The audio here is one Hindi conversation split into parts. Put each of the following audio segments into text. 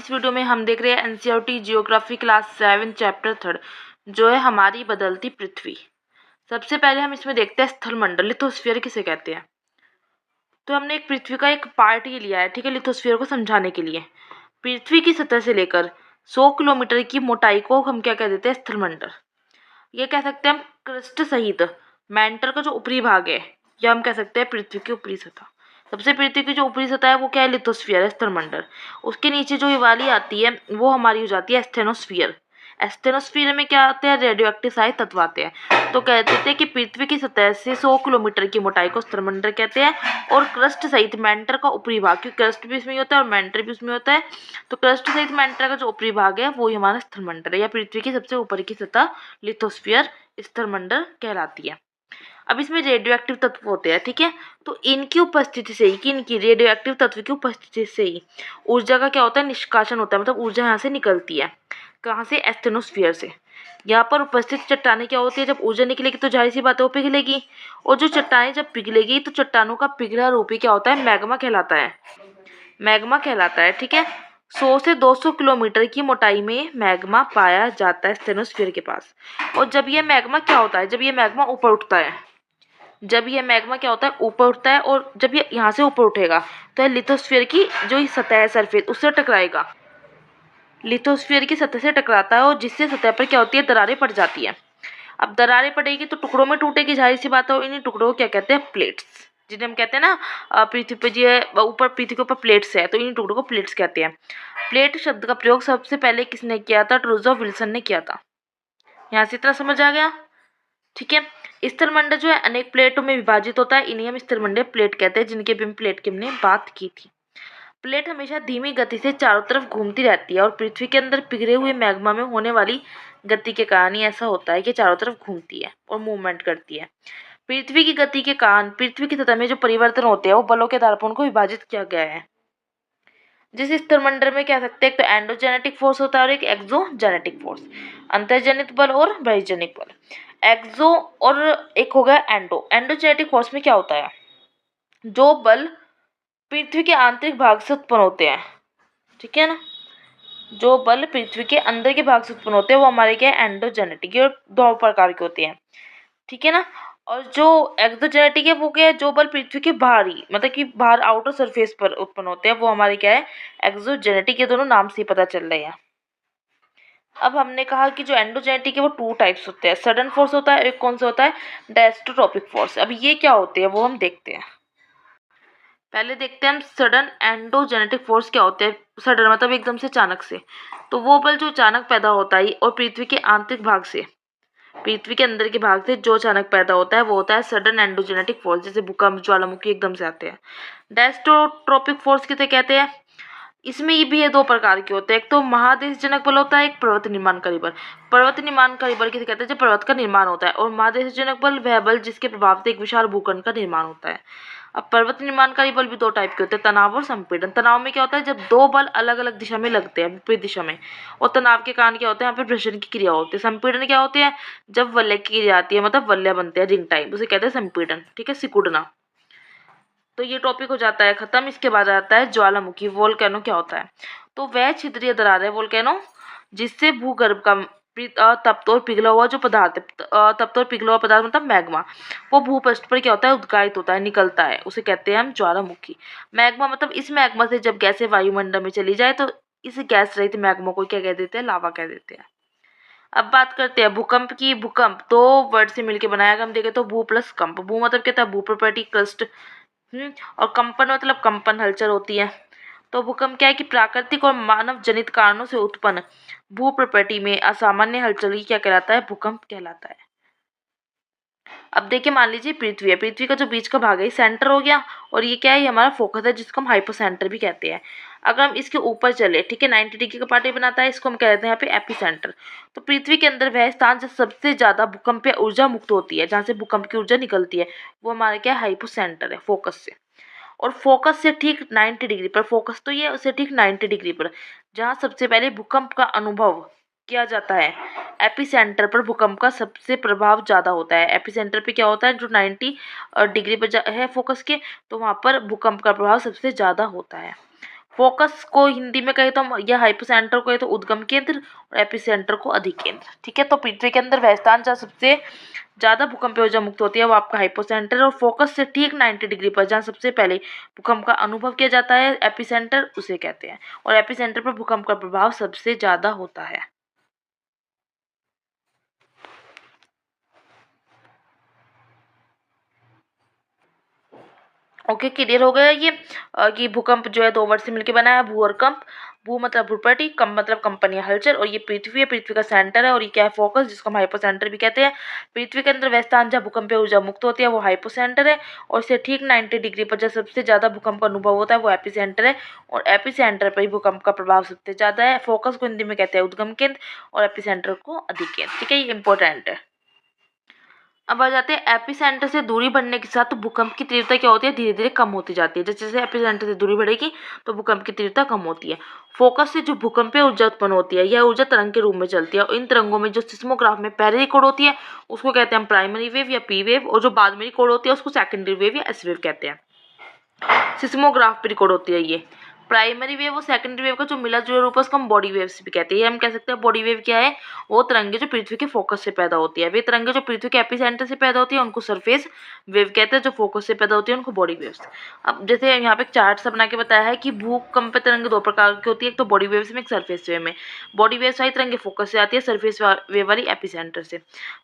इस वीडियो में हम देख रहे हैं एनसीईआरटी जियोग्राफी क्लास 7 चैप्टर 3 जो है हमारी बदलती पृथ्वी। सबसे पहले हम इसमें देखते हैं स्थलमंडल, लिथोस्फीयर किसे कहते हैं। तो हमने एक पृथ्वी का एक पार्ट ही लिया है, ठीक है, लिथोस्फीयर को समझाने के लिए। पृथ्वी की सतह से लेकर 100 किलोमीटर की मोटाई को हम क्या कह देते हैं, स्थलमंडल। ये कह सकते हैं हम क्रस्ट सहित मेंटल का जो ऊपरी भाग है, या हम कह सकते हैं पृथ्वी की ऊपरी सतह। सबसे पृथ्वी की जो ऊपरी सतह है वो क्या है, लिथोस्फीयर है, स्थलमंडल। उसके नीचे जो ये वाली आती है वो हमारी हो जाती है एस्थेनोस्फीयर। एस्थेनोस्फीयर में क्या आते हैं, रेडियो एक्टिव सारे तत्व आते हैं। तो कहते थे कि पृथ्वी की सतह से 100 किलोमीटर की मोटाई को स्थलमंडल कहते हैं। और क्रस्ट सहित मेंटल का ऊपरी भाग, क्योंकि क्रस्ट भी इसमें ही होता है और मेंटल भी उसमें होता है, तो क्रस्ट सहित मेंटल का जो ऊपरी भाग है वो ही हमारा स्थलमंडल है, या पृथ्वी की सबसे ऊपर की सतह लिथोस्फीयर स्थलमंडल कहलाती है। अब इसमें रेडियो एक्टिव तत्व होते हैं, ठीक है। तो इनकी उपस्थिति से ही, इनकी रेडियो एक्टिव तत्व की उपस्थिति से ही ऊर्जा का क्या होता है, निष्कासन होता है। मतलब ऊर्जा यहाँ से निकलती है, कहाँ से, एस्थेनोस्फीयर से। यहाँ पर उपस्थित चट्टानें क्या होती है, जब ऊर्जा निकलेगी तो जाहिर सी बात है वो पिघलेगी, और जो चट्टानें जब पिघलेगी तो चट्टानों का पिघला रूप ही क्या होता है, मैग्मा कहलाता है। मैग्मा कहलाता है, ठीक है। 100 से 200 किलोमीटर की मोटाई में मैग्मा पाया जाता है स्टेनोस्फीयर के पास। और जब ये मैग्मा क्या होता है, जब ये मैग्मा ऊपर उठता है, जब ये मैग्मा क्या होता है, ऊपर उठता है, और जब ये यहाँ से ऊपर उठेगा तो ये लिथोस्फीयर की जो सतह है, सरफेस, उससे टकराएगा। लिथोस्फीयर की सतह से टकराता है, और जिससे सतह पर क्या होती है, दरारें पड़ जाती है। अब दरारें पड़ेगी तो टुकड़ों में टूटेगी, जाहिर सी बात है। इन्हीं टुकड़ों को क्या कहते हैं, प्लेट्स, जिन्हें हम कहते हैं ना, पृथ्वी पे जो ऊपर, पृथ्वी के ऊपर प्लेट्स है, तो इन टुकड़ों को प्लेट्स कहते हैं। प्लेट शब्द का प्रयोग सबसे पहले किसने किया था, ट्रूजो विल्सन ने किया था। यहाँ से इतना समझ आ गया, ठीक है। स्थलमंडल जो है अनेक प्लेटों में विभाजित होता है, इन्हें हम स्थलमंडल प्लेट कहते हैं, जिनके भी हम प्लेट की हमने बात की थी। प्लेट हमेशा धीमी गति से चारों तरफ घूमती रहती है, और पृथ्वी के अंदर पिघले हुए मैग्मा में होने वाली गति के कारण ही ऐसा होता है कि चारों तरफ घूमती है और मूवमेंट करती है। पृथ्वी की गति के कारण पृथ्वी की सतह में जो परिवर्तन होते हैं वो बलों के आधार पर उनको विभाजित किया गया है। जिस स्थलमंडल में कह सकते हैं एक तो एंडोजेनेटिक फोर्स होता है और एक एक्सोजेनेटिक फोर्स, अंतर्जनित बल और बहिर्जनित बल। एक्सो और एक हो गया एंडो। एंडोजेनेटिक फोर्स में क्या होता है, जो बल पृथ्वी के आंतरिक भाग से उत्पन्न होते हैं, ठीक है ना, जो बल पृथ्वी के अंदर के भाग से उत्पन्न होते हैं वो हमारे क्या है, एंडोजेनेटिक। ये दो प्रकार के होते हैं, ठीक है ना। और जो एक्सोजेनेटिक है वो क्या है, जो बल पृथ्वी के बाहर ही, मतलब कि बाहर आउटर सरफेस पर उत्पन्न होते हैं, वो हमारे क्या है, एक्सोजेनेटिक। ये दोनों नाम से ही पता चल रहे हैं। अब हमने कहा कि जो एंडोजेनेटिक है वो 2 टाइप्स होते हैं, सडन फोर्स होता है, एक कौन सा होता है, डायस्टोट्रोपिक फोर्स। अब ये क्या होते हैं वो हम देखते हैं। पहले देखते हैं हम सडन एंडोजेनेटिक फोर्स क्या होते हैं। सडन मतलब एकदम से, अचानक से। तो वो बल जो अचानक पैदा होता है और पृथ्वी के आंतरिक भाग से, पृथ्वी के अंदर के भाग से जो अचानक पैदा होता है वो होता है सडन एंडोजेनेटिक फोर्स, जैसे भूकंप, ज्वालामुखी एकदम से आते हैं। डायस्टोट्रोपिक फोर्स किसे कहते हैं, इसमें ये भी ये 2 प्रकार के होते हैं, एक तो महादेशजनक बल होता है, एक पर्वत निर्माणकारी बल। पर्वत निर्माणकारी बल किसे कहते हैं, जब पर्वत का निर्माण होता है, और महादेशजनक बल वह बल जिसके प्रभाव से एक विशाल भूखंड का निर्माण होता है। अब पर्वत निर्माणकारी बल भी 2 टाइप के होते हैं, तनाव और संपीड़न। तनाव में क्या होता है, जब 2 बल अलग अलग दिशा में लगते हैं, विपरीत दिशा में, और तनाव के कारण क्या होता है, यहाँ पे घर्षण की क्रिया होती है। संपीड़न क्या होती है, जब वलय की क्रिया आती है, मतलब वलय बनते हैं रिंग टाइप, उसे कहते हैं संपीड़न, ठीक है, सिकुड़ना। तो ये टॉपिक हो जाता है खत्म। इसके बाद आता है ज्वालामुखी, वोल्केनो क्या होता है। तो वह छिद्रीय दरार है वोल्केनो, जिससे भूगर्भ का तप्त और पिघला हुआ जो पदार्थ, तप्त और पिघला हुआ पदार्थ मतलब मैग्मा, वो भूपृष्ठ पर क्या होता है, उद्गारित होता है, निकलता है, उसे कहते हैं हम ज्वालामुखी। मैग्मा मतलब इस मैग्मा से जब गैसें वायुमंडल में चली जाए तो इस गैस रहित मैग्मा को क्या कह देते हैं, लावा कह देते हैं। अब बात करते हैं भूकंप की। भूकंप 2 वर्ड से मिलकर बनाया गया, हम देखें तो भू प्लस कंप। भू मतलब क्या था, भू प्रॉपर्टी, क्रस्ट, और कंपन मतलब कंपन, हलचल होती है। तो भूकंप क्या है कि प्राकृतिक और मानव जनित कारणों से उत्पन्न भू प्रॉपर्टी में असामान्य हलचल ही क्या कहलाता है, भूकंप कहलाता है। अब देखिए, मान लीजिए पृथ्वी है, पृथ्वी का जो बीच का भाग है सेंटर हो गया, और ये क्या है, ये हमारा फोकस है, जिसको हम हाइपोसेंटर भी कहते हैं। अगर हम इसके ऊपर चले, ठीक है, 90 डिग्री का पार्ट बनाता है, इसको हम कहते हैं यहाँ पे एपिसेंटर। तो पृथ्वी के अंदर वह स्थान जहाँ सबसे ज्यादा भूकंपीय ऊर्जा मुक्त होती है, जहाँ से भूकंप की ऊर्जा निकलती है, वो हमारा क्या है, हाइपोसेंटर है, फोकस से। और फोकस से ठीक 90 डिग्री पर, फोकस तो ये उसे ठीक 90 डिग्री पर, जहाँ सबसे पहले भूकंप का अनुभव किया जाता है, एपिसेंटर पर भूकंप का सबसे प्रभाव ज़्यादा होता है। एपिसेंटर पे क्या होता है, जो 90 डिग्री पर है फोकस के, तो वहाँ पर भूकंप का प्रभाव सबसे ज़्यादा होता है। फोकस को हिंदी में कहे तो हम, या हाइपोसेंटर को कहे तो उद्गम केंद्र, और एपिसेंटर को अधिकेंद्र। ठीक है, तो पृथ्वी के अंदर वह स्थान जहाँ सबसे ज़्यादा भूकंपीय ऊर्जा मुक्त होती है वो आपका हाइपोसेंटर, और फोकस से ठीक 90 डिग्री पर जहाँ सबसे पहले भूकंप का अनुभव किया जाता है एपिसेंटर उसे कहते हैं, और एपिसेंटर पर भूकंप का प्रभाव सबसे ज़्यादा होता है। ओके, क्लियर हो गया ये कि भूकंप जो है दो वर्ड से मिलकर बना है, भू और कंप। भू मतलब भूप्रटी, कंप मतलब कंपन या हलचल, और ये पृथ्वी है, पृथ्वी का सेंटर है, और ये क्या है, फोकस, जिसको हम हाइपोसेंटर भी कहते हैं। पृथ्वी के अंदर वह स्थान जहाँ भूकंपीय ऊर्जा मुक्त होती है वो हाइपोसेंटर है, और इससे ठीक 90 डिग्री पर जहाँ सबसे ज़्यादा भूकंप का अनुभव होता है वो एपिसेंटर है, और एपिसेंटर पर ही भूकंप का प्रभाव सबसे ज़्यादा है। फोकस को हिंदी में कहते हैं उद्गम केंद्र, और एपिसेंटर को अधिकेंद्र। ठीक है, ये इंपॉर्टेंट है। अब आ जाते हैं एपिसेंटर से दूरी बढ़ने के साथ भूकंप की तीव्रता क्या होती है, धीरे धीरे कम होती जाती है। जैसे जैसे एपिसेंटर से दूरी बढ़ेगी तो भूकंप की तीव्रता कम होती है। फोकस से जो भूकंपीय ऊर्जा उत्पन्न होती है यह ऊर्जा तरंग के रूप में चलती है, और इन तरंगों में जो सिस्मोग्राफ में पहले रिकॉर्ड होती है उसको कहते हैं हम प्राइमरी वेव या पी वेव, और जो बाद में रिकॉर्ड होती है उसको सेकेंडरी वेव या एस वेव कहते हैं। सिस्मोग्राफ पे रिकॉर्ड होती है ये प्राइमरी वेव और सेकेंडरी वेव का जो मिला जुला रूप है उसको हम बॉडी वेव्स भी कहते हैं। ये हम कह सकते हैं बॉडी वेव क्या है, वो तरंगे जो पृथ्वी के फोकस से पैदा होती है। वे तरंगे जो पृथ्वी के एपिसेंटर से पैदा होती है उनको सरफेस वेव कहते हैं, जो फोकस से पैदा होती है उनको बॉडी वेव्स। अब जैसे यहाँ पे एक चार्ट सा बना के बताया है कि भूकंप तरंगे दो प्रकार की होती है, एक तो बॉडी वेव्स में, एक सरफेस वेव में। बॉडी वेव्स वाली तरंगे फोकस से आती है, सरफेस वेव वाली एपिसेंटर से।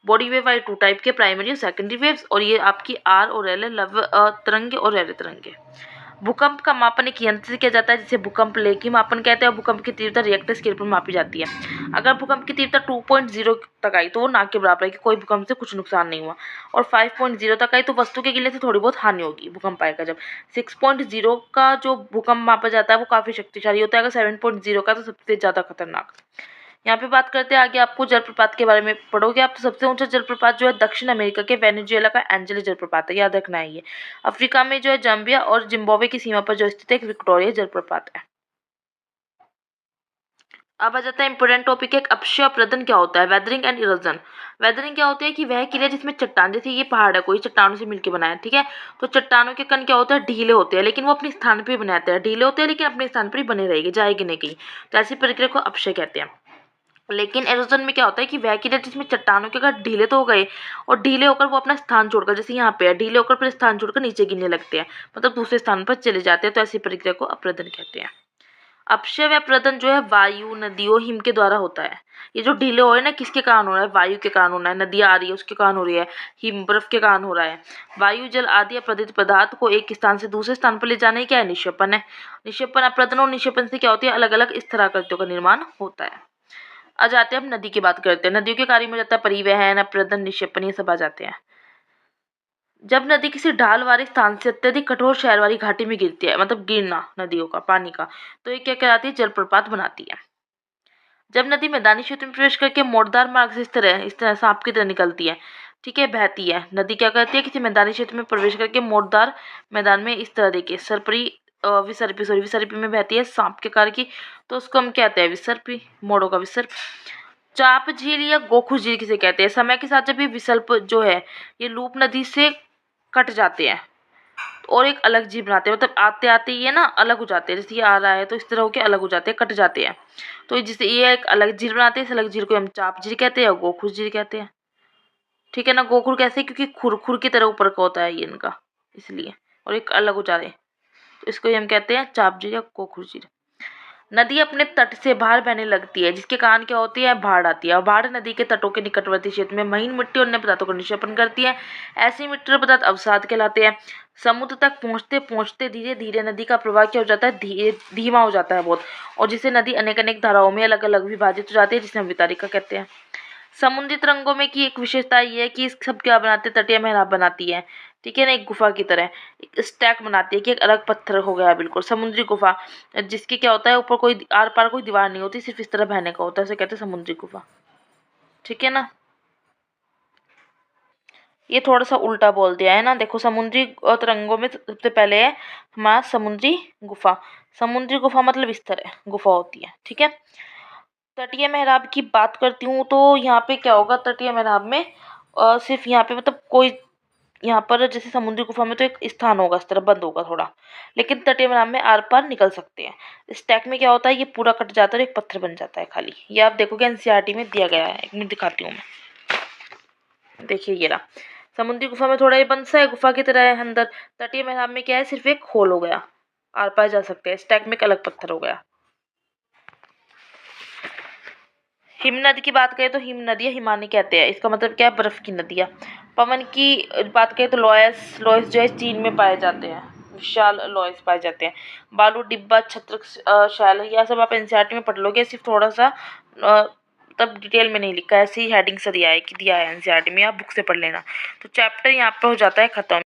बॉडी वेव वाली टू टाइप के, प्राइमरी और सेकेंडरी वेव्स, और ये आपकी आर और एल है, लव तरंगे और रेले तरंगे। भूकंप का मापन एक यंत्र से किया जाता है जिसे भूकंप लेखी मापन कहते हैं, और भूकंप की तीव्रता रिएक्टर स्केल पर मापी जाती है। अगर भूकंप की तीव्रता 2.0 तक आई तो वो ना के बराबर है कि कोई भूकंप से कुछ नुकसान नहीं हुआ, और 5.0 तक आई तो वस्तु के गिरने से थोड़ी बहुत हानि होगी, भूकंप आएगा जब। 6.0 का जो भूकंप मापा जाता है वो काफ़ी शक्तिशाली होता है, अगर 7.0 का तो सबसे ज़्यादा खतरनाक। यहाँ पे बात करते हैं आगे, आपको जलप्रपात के बारे में पढ़ोगे आप, तो सबसे ऊंचा जलप्रपात जो है दक्षिण अमेरिका के वेनेजुएला का एंजेलो जलप्रपात है, याद रखना है ये। अफ्रीका में जो है जाम्बिया और जिम्बाब्वे की सीमा पर जो स्थित एक विक्टोरिया जलप्रपात है। अब आ जाता है इंपोर्टेंट टॉपिक है, अपक्षय अपरदन क्या होता है, वेदरिंग एंड इरोजन। वेदरिंग क्या होती है कि वह क्रिया जिसमें चट्टान, जैसे ये पहाड़ है कोई चट्टानों से मिलकर बना है, ठीक है, तो चट्टानों के कण क्या होता है, ढीले होते हैं लेकिन वो अपने स्थान पर बनाते हैं, ढीले होते हैं लेकिन अपने स्थान पर ही बने रहेंगे, जाएगी नहीं कहीं, तो ऐसी प्रक्रिया को अपक्षय कहते हैं। लेकिन एरोजन में क्या होता है कि वह क्रिया जिसमें चट्टानों के अगर ढीले तो हो गए, और ढीले होकर वो अपना स्थान छोड़कर, जैसे यहाँ पे है, ढीले होकर फिर स्थान छोड़कर नीचे गिरने लगते हैं, मतलब दूसरे स्थान पर चले जाते हैं, तो ऐसी प्रक्रिया को अपरदन कहते हैं। अपक्षय व अपरदन जो है वायु, नदियों, हिम के द्वारा होता है। ये जो ढीले हो रहे हैं ना, किसके कारण हो रहा है, वायु के कारण हो रहा है, नदियाँ आ रही है उसके कारण हो रही है, हिम बर्फ के कारण हो रहा है। वायु, जल आदि अपरदित पदार्थ को एक स्थान से दूसरे स्थान पर ले जाने क्या है, निक्षेपण है। निक्षेपण, अपरदन और निक्षेपण से क्या होती है, अलग अलग स्थलाकृतियों का निर्माण होता है। आ जाते हैं हम नदी की बात करते हैं। नदियों के कार्य में जाता है परिवहन, अपरदन, निक्षेपण, ये सब आ जाते हैं। जब नदी किसी ढाल वाले स्थान से अत्यधिक कठोर शैल वाली घाटी में गिरती है, मतलब गिरना नदियों का पानी का, तो ये क्या कहलाती है, जलप्रपात बनाती है। जब नदी मैदानी क्षेत्र में प्रवेश करके मोड़दार मार्ग से इस तरह सांप की तरह निकलती है, ठीक है, बहती है, नदी क्या करती है, किसी मैदानी क्षेत्र में प्रवेश करके मोड़दार मैदान में इस तरह देखिए सरपरी विसर्पी में बहती है सांप के कार की, तो उसको हम कहते हैं विसर्पी, मोड़ों का विसर्प। चाप झील या गोखू झील किसे कहते हैं, समय के साथ जब ये विसल्प जो है ये लूप नदी से कट जाते हैं और एक अलग झील बनाते हैं, मतलब आते आते ये ना अलग हो जाते हैं, जैसे ये आ रहा है तो इस तरह होके अलग हो जाते हैं, कट जाते हैं, तो जिससे ये एक अलग झील बनाते हैं, इस अलग झील को हम चाप झील कहते हैं और गोखू झील कहते हैं। ठीक है ना, गोखुर कैसे, क्योंकि खुर की तरह ऊपर का होता है ये इनका, इसलिए, और एक अलग हो जा रहे हैं, तो इसको हम कहते हैं चाप झील या गोखुर झील। नदी अपने तट से बाहर बहने लगती है, जिसके कारण क्या होती है, बाढ़ आती है, और बाढ़ नदी के तटों के निकटवर्ती क्षेत्र में महीन मिट्टी और अन्य पदार्थों का निक्षेपण करती है। ऐसी मिट्टी और पदार्थ अवसाद कहलाते हैं। समुद्र तक पहुँचते पहुँचते धीरे धीरे नदी का प्रवाह क्या हो जाता है, धीमा हो जाता है बहुत, और जिससे नदी अनेक अनेक धाराओं में अलग अलग विभाजित हो जाती है, जिसे हम वितारिका कहते हैं। समुद्री तरंगों में की एक विशेषता ये है कि इस सब क्या बनाते हैं, तटीय मेहराब बनाती है, ठीक है ना, एक गुफा की तरह एक स्टैक बनाती है कि एक अलग पत्थर हो गया बिल्कुल, समुद्री गुफा, जिसके क्या होता है ऊपर कोई आर पार कोई दीवार नहीं होती, सिर्फ इस तरह बहने का होता है, उसे कहते हैं समुद्री गुफा। ठीक है ना, ये थोड़ा सा उल्टा बोल दिया है ना, देखो समुद्री तरंगों में सबसे पहले है हमारा समुद्री गुफा। समुद्री गुफा मतलब इस तरह गुफा होती है, ठीक है। तटीय मेहराब की बात करती हूँ तो यहाँ पे क्या होगा, तटीय मेहराब में सिर्फ यहाँ पे मतलब कोई यहाँ पर जैसे समुद्री गुफा में तो एक स्थान होगा, इस तरह बंद होगा थोड़ा, लेकिन तटीय मैदान में आर पार निकल सकते हैं। स्टैक में क्या होता है, ये पूरा कट जाता है और एक पत्थर बन जाता है खाली। ये आप देखोगे एनसीईआरटी में दिया गया है। एक मिनट दिखाती हूँ मैं। देखिए ये रहा, समुद्री गुफा में थोड़ा ये बंद सा है, गुफा की तरह है अंदर। तटीय मैदान में क्या है, सिर्फ एक होल हो गया, आर पार जा सकते हैं। स्टैक में एक अलग पत्थर हो गया। हिम नदी की बात करें तो हिम नदियाँ हिमानी कहते हैं। इसका मतलब क्या है, बर्फ की नदियाँ। पवन की बात करें तो लॉयस लॉयस जो है चीन में पाए जाते हैं, विशाल लॉयस पाए जाते हैं। बालू डिब्बा, छत्र शैल, यह सब आप एनसीईआरटी में पढ़ लोगे। सिर्फ थोड़ा सा तब डिटेल में नहीं लिखा है, ऐसी हेडिंग से दिया है कि दिया है एनसीईआरटी में, आप बुक से पढ़ लेना। तो चैप्टर यहाँ पर हो जाता है खत्म।